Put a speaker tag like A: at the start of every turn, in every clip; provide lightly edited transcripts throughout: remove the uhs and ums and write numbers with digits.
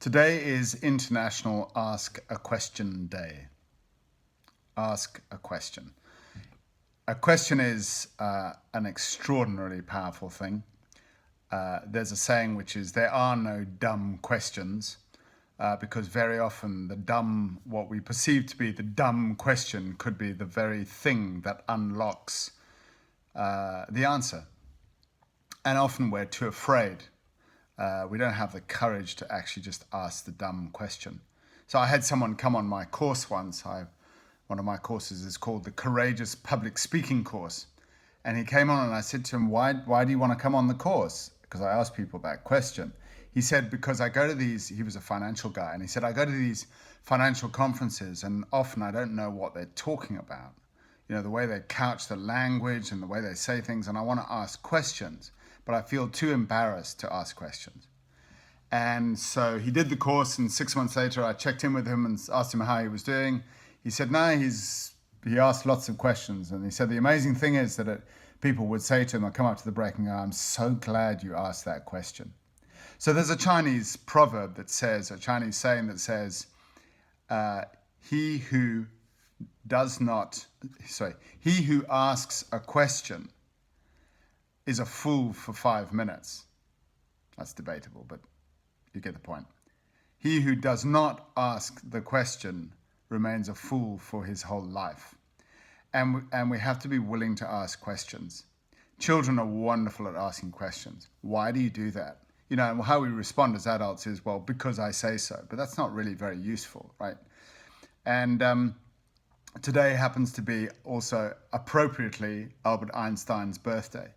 A: Today is International Ask a Question Day. Ask a question. A question is an extraordinarily powerful thing. There's a saying which is there are no dumb questions because very often what we perceive to be the dumb question could be the very thing that unlocks the answer. And often we're too afraid. We don't have the courage to actually just ask the dumb question. So I had someone come on my course once. One of my courses is called the Courageous Public Speaking Course. And he came on and I said to him, why do you want to come on the course? Because I asked people that question. He said, because I go to these, he was a financial guy, and he said, I go to these financial conferences and often I don't know what they're talking about. You know, the way they couch the language and the way they say things, and I want to ask questions, but I feel too embarrassed to ask questions. And so he did the course, and 6 months later I checked in with him and asked him how he was doing. He said, no, he asked lots of questions, and he said the amazing thing is that people would say to him, I come up to the break and go, I'm so glad you asked that question. So there's a Chinese proverb that says, a Chinese saying that says, he who asks a question is a fool for 5 minutes. That's debatable, but you get the point. He who does not ask the question remains a fool for his whole life. And we have to be willing to ask questions. Children are wonderful at asking questions. Why do you do that? You know, how we respond as adults is, well, because I say so. But that's not really very useful, right? And today happens to be also appropriately Albert Einstein's birthday.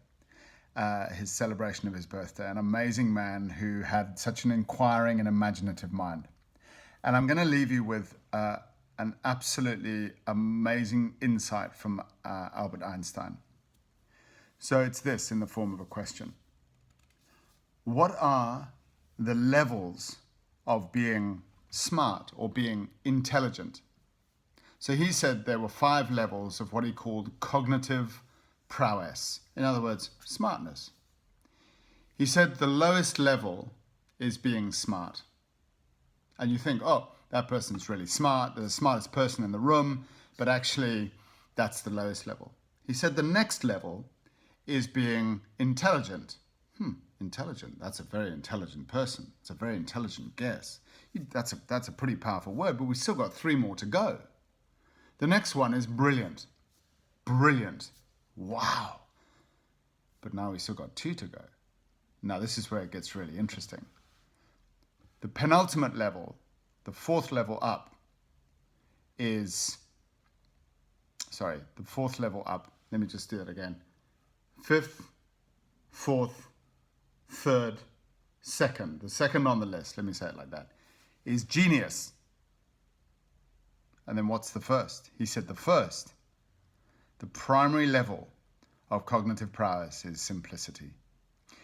A: His celebration of his birthday, an amazing man who had such an inquiring and imaginative mind. And I'm going to leave you with an absolutely amazing insight from Albert Einstein. So it's this in the form of a question. What are the levels of being smart or being intelligent? So he said there were 5 levels of what he called cognitive prowess. In other words, smartness. He said the lowest level is being smart. And you think, oh, that person's really smart, they're the smartest person in the room, but actually that's the lowest level. He said the next level is being intelligent. Intelligent, that's a very intelligent person. It's a very intelligent guess. That's a pretty powerful word, but we've still got 3 more to go. The next one is brilliant. Brilliant. Wow. But now we've still got 2 to go. Now this is where it gets really interesting. The penultimate level, the 4th level up the 4th level up. Let me just do that again. 5th, 4th, 3rd, 2nd. The second on the list, let me say it like that, is genius. And then what's the first? He said the first, the primary level of cognitive prowess is simplicity.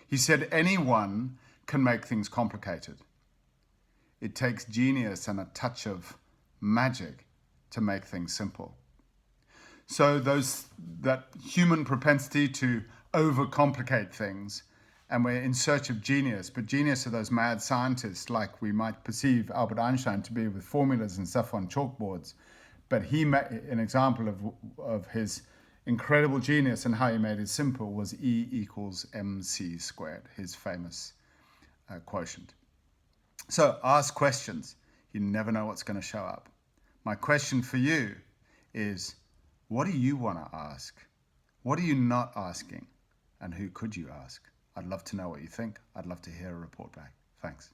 A: He said anyone can make things complicated. It takes genius and a touch of magic to make things simple. So that human propensity to overcomplicate things, and we're in search of genius, but genius are those mad scientists like we might perceive Albert Einstein to be with formulas and stuff on chalkboards. But an example of his incredible genius and how he made it simple was E equals mc squared, his famous quotient. So ask questions. You never know what's going to show up. My question for you is, what do you want to ask? What are you not asking? And who could you ask? I'd love to know what you think. I'd love to hear a report back. Thanks.